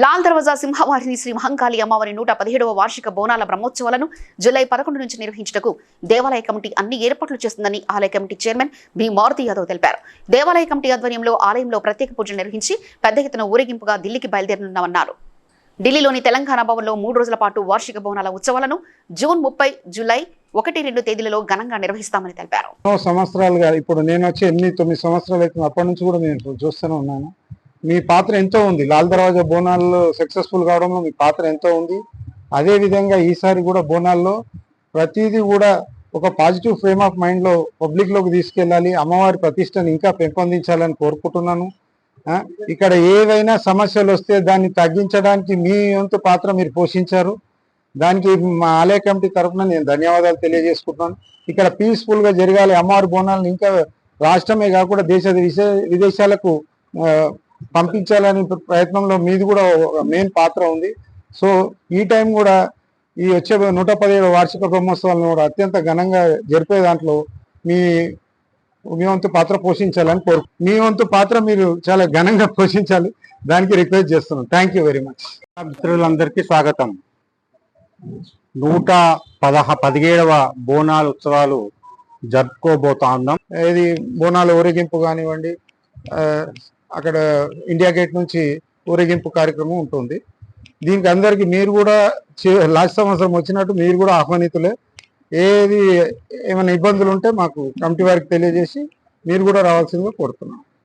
లాల్ దర్వాజా సింహవాహిని శ్రీ మహంకాళి అమ్మవారి 117వ వార్షిక బోనాల బ్రహ్మోత్సవాలను జూలై 11 నుంచి నిర్వహించుటకు దేవాలయ కమిటీ అన్ని ఏర్పాట్లు చేస్తుందని ఆలయ committee chairman B Maruthi Yadav తెలిపారు. దేవాలయ కమిటీ ఆధ్వర్యంలో ఆలయంలో ప్రత్యేక పూజలు నిర్వహించి పెద్ద ఎత్తున ఊరేగింపుగా ఢిల్లీకి బయలుదేరనున్నామన్నారు. ఢిల్లీలోని తెలంగాణ భవన్లో 3 రోజుల పాటు వార్షిక బోనాల ఉత్సవాలను జూన్ 30, జూలై 1-2 తేదీలలో ఘనంగా నిర్వహిస్తామని తెలిపారు. సంవత్సరాలుగా ఇప్పుడు నేను వచ్చి 8-9 సంవత్సరాలు అవుతుంది. అప్పటి నుంచి కూడా నేను చూస్తూనే ఉన్నాను. మీ పాత్ర ఎంతో ఉంది. లాల్ దర్వాజా బోనాల్లో సక్సెస్ఫుల్ కావడంలో మీ పాత్ర ఎంతో ఉంది. అదే విధంగా ఈసారి కూడా బోనాల్లో ప్రతిదీ కూడా ఒక పాజిటివ్ ఫ్రేమ్ ఆఫ్ మైండ్లో పబ్లిక్లోకి తీసుకెళ్ళాలి. అమ్మవారి ప్రతిష్టను ఇంకా పెంపొందించాలని కోరుకుంటున్నాను. ఇక్కడ ఏవైనా సమస్యలు వస్తే దాన్ని తగ్గించడానికి మీ వంతు పాత్ర మీరు పోషించారు. దానికి మా ఆలయ కమిటీ తరఫున నేను ధన్యవాదాలు తెలియజేసుకుంటున్నాను. ఇక్కడ పీస్ఫుల్గా జరగాలి. అమ్మవారి బోనాలను ఇంకా రాష్ట్రమే కాకుండా విదేశాలకు పంపించాలని ప్రయత్నంలో మీది కూడా మెయిన్ పాత్ర ఉంది. సో ఈ టైం కూడా ఈ వచ్చే 117వ వార్షిక బ్రహ్మోత్సవాలను కూడా అత్యంత ఘనంగా జరిపే దాంట్లో మీ వంతు పాత్ర పోషించాలని మీ వంతు పాత్ర మీరు చాలా ఘనంగా పోషించాలి. దానికి రిక్వెస్ట్ చేస్తున్నాను. Thank you very much. మిత్రులందరికీ స్వాగతం. 117వ బోనాల ఉత్సవాలు జరుపుకోబోతా ఉన్నాం. ఇది బోనాల ఊరేగింపు కానివ్వండి, అక్కడ ఇండియా గేట్ నుంచి ఊరేగింపు కార్యక్రమం ఉంటుంది. దీనికి అందరికీ మీరు కూడా లాస్ట్ సంవత్సరం వచ్చినట్టు మీరు కూడా ఆహ్వానితులే. ఏమైనా ఇబ్బందులు ఉంటే మాకు కమిటీ వారికి తెలియజేసి మీరు కూడా రావాల్సిందిగా కోరుతున్నాం.